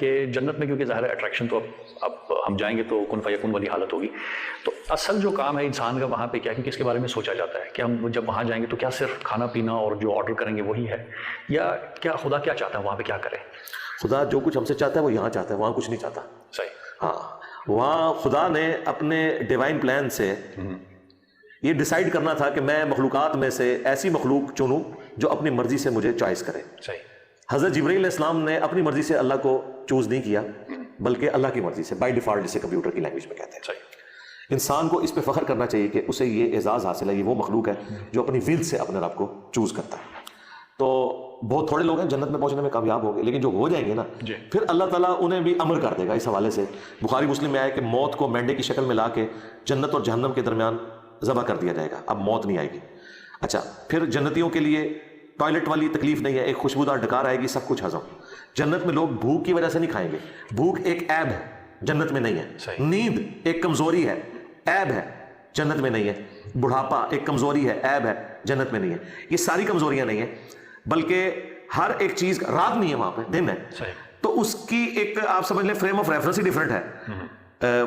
کہ جنت میں کیونکہ ظاہر اٹریکشن تو اب ہم جائیں گے تو کن فیکون والی حالت ہوگی، تو اصل جو کام ہے انسان کا وہاں پہ کیا، کیونکہ اس کے بارے میں سوچا جاتا ہے کہ ہم جب وہاں جائیں گے تو کیا صرف کھانا پینا اور جو آرڈر کریں گے وہی ہے، یا کیا خدا کیا چاہتا ہے وہاں پہ کیا کریں؟ خدا جو کچھ ہم سے چاہتا ہے وہ یہاں چاہتا ہے، وہاں کچھ نہیں چاہتا. صحیح. ہاں، وہاں خدا نے اپنے ڈیوائن پلان سے یہ ڈیسائیڈ کرنا تھا کہ میں مخلوقات میں سے ایسی مخلوق چنوں جو اپنی مرضی سے مجھے چوائس کرے. صحیح. حضرت جبرائیل علیہ السلام نے اپنی مرضی سے اللہ کو چوز نہیں کیا، بلکہ اللہ کی مرضی سے، بائی ڈیفالٹ جسے کمپیوٹر کی لینگویج میں کہتے ہیں. صحیح. انسان کو اس پہ فخر کرنا چاہیے کہ اسے یہ اعزاز حاصل ہے، یہ وہ مخلوق ہے جو اپنی ول سے اپنے رب کو چوز کرتا ہے. تو بہت تھوڑے لوگ ہیں جنت میں پہنچنے میں کامیاب ہو گئے، لیکن جو ہو جائیں گے نا پھر اللہ تعالیٰ انہیں بھی امر کر دے گا. اس حوالے سے بخاری مسلم میں آیا کہ موت کو مینڈے کی شکل میں لا کے جنت اور جہنم کے درمیان ذبح کر دیا جائے گا، اب موت نہیں آئے گی. اچھا، پھر جنتیوں کے لیے ٹوائلٹ والی تکلیف نہیں ہے، ایک خوشبودار ڈکار آئے گی، سب کچھ ہضم. جنت میں لوگ بھوک کی وجہ سے نہیں کھائیں گے، بھوک ایک عیب ہے، جنت میں نہیں ہے. نیند ایک کمزوری ہے، عیب ہے، جنت میں نہیں ہے. بڑھاپا ایک کمزوری ہے، عیب ہے، جنت میں نہیں ہے. یہ ساری کمزوریاں نہیں ہیں، بلکہ ہر ایک چیز، رات نہیں ہے وہاں پہ، دن ہے. تو اس کی ایک آپ سمجھ لیں frame of reference he different ہے.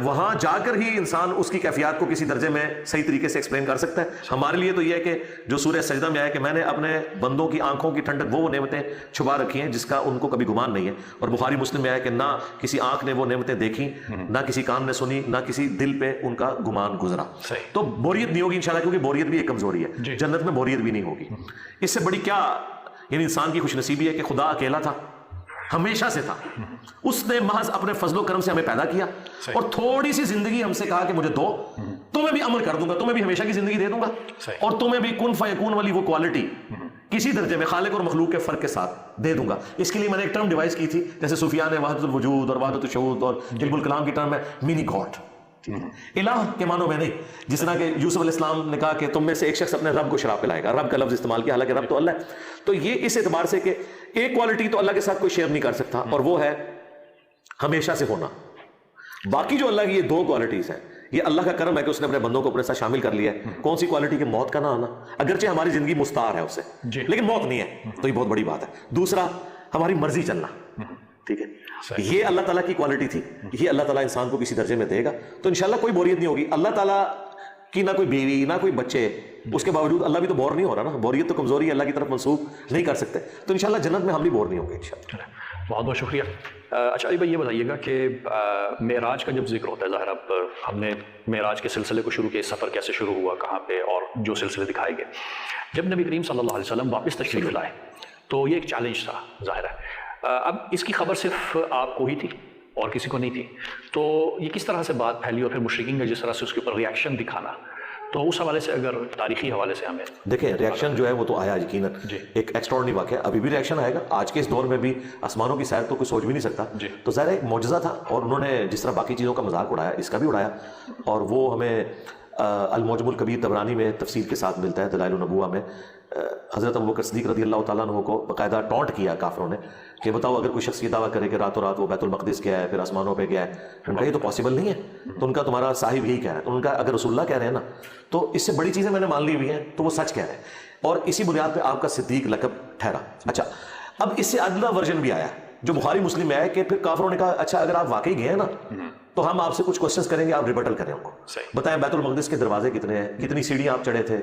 وہاں جا کر ہی انسان اس کی کیفیات کو کسی درجے میں صحیح طریقے سے ایکسپلین کر سکتا ہے. ہمارے لیے تو یہ ہے کہ جو سورہ سجدہ میں آیا کہ میں نے اپنے بندوں کی آنکھوں کی ٹھنڈک وہ نعمتیں چھپا رکھی ہیں جس کا ان کو کبھی گمان نہیں ہے. اور بخاری مسلم میں آیا کہ نہ کسی آنکھ نے وہ نعمتیں دیکھی، نہ کسی کان نے سنی، نہ کسی دل پہ ان کا گمان گزرا. تو بوریت نہیں ہوگی انشاءاللہ، کیونکہ بوریت بھی ایک کمزوری ہے. جنت میں بوریت بھی نہیں ہوگی. اس سے بڑی کیا یعنی انسان کی خوش نصیبی ہے کہ خدا اکیلا تھا، ہمیشہ سے تھا. اس نے محض اپنے فضل و کرم سے ہمیں پیدا کیا اور تھوڑی سی زندگی ہم سے کہا کہ مجھے دو، تمہیں بھی عمل کر دوں گا، تمہیں بھی ہمیشہ کی زندگی دے دوں گا، اور تمہیں بھی کن فیکون والی وہ کوالٹی کسی درجے میں خالق اور مخلوق کے فرق کے ساتھ دے دوں گا. اس کے لیے میں نے ایک ٹرم ڈیوائز کی تھی، جیسے صوفیاء نے وحدت الوجود اور وحدت الشہود اور علم الکلام کی ٹرم ہے منی گاڈ. الہ کے معنوں میں نہیں، جس طرح کہ یوسف علیہ السلام نے کہا کہ تم میں سے ایک شخص اپنے رب کو شراب پلائے گا، رب کا لفظ استعمال کیا، حالانکہ رب تو اللہ ہے. تو یہ اس اعتبار سے کہ ایک کوالٹی تو اللہ کے ساتھ کوئی شیئر نہیں کر سکتا، اور وہ ہے ہمیشہ سے ہونا. باقی جو اللہ کی یہ دو کوالٹیز ہیں، یہ اللہ کا کرم ہے کہ اس نے اپنے بندوں کو اپنے ساتھ شامل کر لیا ہے. کون سی کوالٹی کہ موت کا نہ آنا، اگرچہ ہماری زندگی مستعار ہے اس سے، لیکن موت نہیں ہے، تو یہ بہت بڑی بات ہے. دوسرا، ہماری مرضی چلنا. ٹھیک ہے، یہ اللہ تعالیٰ کی کوالٹی تھی، یہ اللہ تعالیٰ انسان کو کسی درجے میں دے گا تو انشاءاللہ کوئی بوریت نہیں ہوگی. اللہ تعالیٰ کی نہ کوئی بیوی نہ کوئی بچے، اس کے باوجود اللہ بھی تو بور نہیں ہو رہا نا. بوریت تو کمزوری ہے، اللہ کی طرف منسوخ نہیں کر سکتے. تو انشاءاللہ جنت میں ہم بھی بور نہیں ہوں گے انشاءاللہ. بہت بہت شکریہ. اچھا علی بھائی یہ بتائیے گا کہ معراج کا جب ذکر ہوتا ہے، ظاہر اب ہم نے معراج کے سلسلے کو شروع کیا، سفر کیسے شروع ہوا، کہاں پہ، اور جو سلسلے دکھائے گئے. جب نبی کریم صلی اللہ علیہ وسلم واپس تشریف لائے تو یہ ایک چیلنج تھا ظاہر ہے. اب اس کی خبر صرف آپ کو ہی تھی اور کسی کو نہیں تھی، تو یہ کس طرح سے بات پھیلی، اور پھر مشرکین کا جس طرح سے اس کے اوپر ریاکشن دکھانا، تو اس حوالے سے اگر تاریخی حوالے سے ہمیں دیکھیں. ریاکشن جو ہے وہ تو آیا یقیناً، ایک ایکسٹراڈنری واقعہ، ابھی بھی ریاکشن آئے گا. آج کے اس دور میں بھی آسمانوں کی سیر تو کوئی سوچ بھی نہیں سکتا. تو ظاہر ایک معجزہ تھا، اور انہوں نے جس طرح باقی چیزوں کا مذاق اڑایا، اس کا بھی اڑایا. اور وہ ہمیں المعجم الکبیر طبرانی میں تفصیل کے ساتھ ملتا ہے. دلائل النبوہ میں حضرت ابوبکر صدیق رضی اللہ تعالیٰ عنہ کو باقاعدہ ٹونٹ کیا کافروں نے کہ بتاؤ اگر کوئی شخص یہ دعویٰ کرے کہ راتوں رات وہ بیت المقدس گیا ہے، پھر آسمانوں پہ گیا ہے، ان کا یہ تو پاسبل نہیں ہے. تو ان کا تمہارا صاحب یہی کہہ رہا ہے. تو ان کا اگر رسول اللہ کہہ رہے ہیں نا، تو اس سے بڑی چیزیں میں نے مان لی ہوئی ہیں، تو وہ سچ کہہ رہے ہیں، اور اسی بنیاد پہ آپ کا صدیق لقب ٹھہرا. اچھا، اب اس سے اگلا ورژن بھی آیا جو بخاری مسلم میں ہے کہ پھر کافروں نے کہا اچھا اگر آپ واقعی گئے ہیں نا تو ہم آپ سے کچھ کوشچنس کریں گے، آپ ریبٹل کریں ان کو. بتائیں بیت المقدس کے دروازے کتنے ہیں، کتنی سیڑھیاں آپ چڑھے تھے،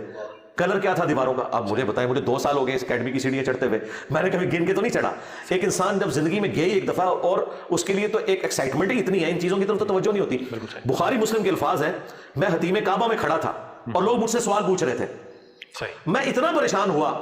کلر کیا تھا دیواروں کا. آپ مجھے بتائیں، مجھے 2 سال ہو گئے اس اکیڈمی کی سیڑھیاں چڑھتے ہوئے، میں نے کبھی گن کے تو نہیں چڑھا. ایک انسان جب زندگی میں گئے ایک دفعہ، اور اس کے لیے تو ایک ایکسائٹمنٹ ہی اتنی ہے، ان چیزوں کی طرف تو توجہ نہیں ہوتی. بخاری مسلم کے الفاظ ہیں، میں حتیم کعبہ میں کھڑا تھا اور لوگ مجھ سے سوال پوچھ رہے تھے. میں اتنا پریشان ہوا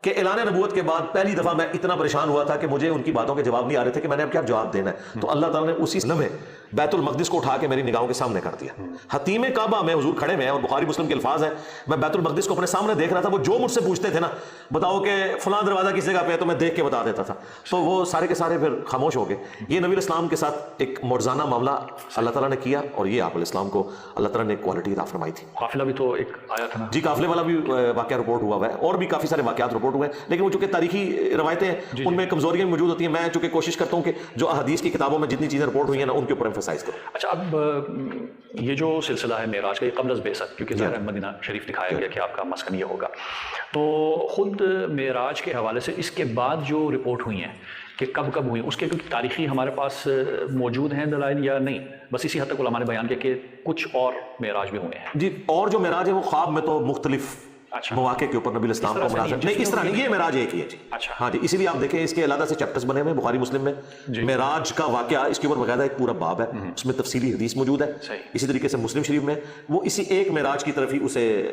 کہ اعلان نبوت کے بعد پہلی دفعہ میں اتنا پریشان ہوا تھا کہ مجھے ان کی باتوں کے جواب نہیں آ رہے تھے کہ میں نے اب کیا جواب دینا ہے. تو اللہ تعالیٰ نے اسی لمحے بیت المقدس کو اٹھا کے میری نگاہوں کے سامنے کر دیا. حتیم کعبہ میں حضور کھڑے میں، اور بخاری مسلم کے الفاظ ہیں، میں بیت المقدس کو اپنے سامنے دیکھ رہا تھا. وہ جو مجھ سے پوچھتے تھے نا، بتاؤ کہ فلاں دروازہ کس جگہ پہ ہے، تو میں دیکھ کے بتا دیتا تھا. تو وہ سارے کے سارے پھر خاموش ہو گئے. یہ نبی الاسلام کے ساتھ ایک معجزانہ معاملہ اللہ تعالیٰ نے کیا، اور یہ آپ علیہ السلام کو اللہ تعالیٰ نے ایک کوالٹی عطا فرمائی تھی. قافلہ بھی تو ایک آیا تھا نا. جی، قافلے والا بھی واقعہ رپورٹ ہوا ہے، اور بھی کافی سارے واقعات رپورٹ ہوئے ہیں، لیکن وہ چونکہ تاریخی روایتیں ہیں ان میں کمزوریاں بھی موجود ہوتی ہیں. میں چونکہ کوشش کرتا ہوں کہ جو احادیث کی کتابوں میں جتنی چیزیں رپورٹ ہوئی ہیں نا ان کے اوپر ایمفسائز کروں. اچھا، اب یہ جو سلسلہ ہے معراج کا، یہ قبل از بعثت، کیونکہ ظاہر مدینہ شریف دکھایا گیا کہ آپ کا مسکن یہ ہوگا، تو خود معراج کے حوالے سے اس کے بعد جو رپورٹ ہوئی ہیں کہ کب کب ہوئی، اس کے کچھ تاریخی ہمارے پاس موجود ہیں دلائل یا نہیں؟ بس اسی حد تک علماء نے بیان کیا کہ کچھ اور معراج بھی ہوئے ہیں. جی اور جو معراج ہے وہ خواب میں تو مختلف مواقع کے اوپر نبی علیہ السلام کو مناظر نہیں، اس طرح نہیں، یہ معراج ایک ہی ہے جی. ہاں جی، اسی لیے آپ دیکھیں اس کے علیحدہ سے چیپٹرز بنے ہوئے ہیں بخاری مسلم میں. معراج کا واقعہ اس کے اوپر باقاعدہ ایک پورا باب ہے، اس میں تفصیلی حدیث موجود ہے. اسی طریقے سے مسلم شریف میں وہ اسی ایک معراج کی طرف ہی اسے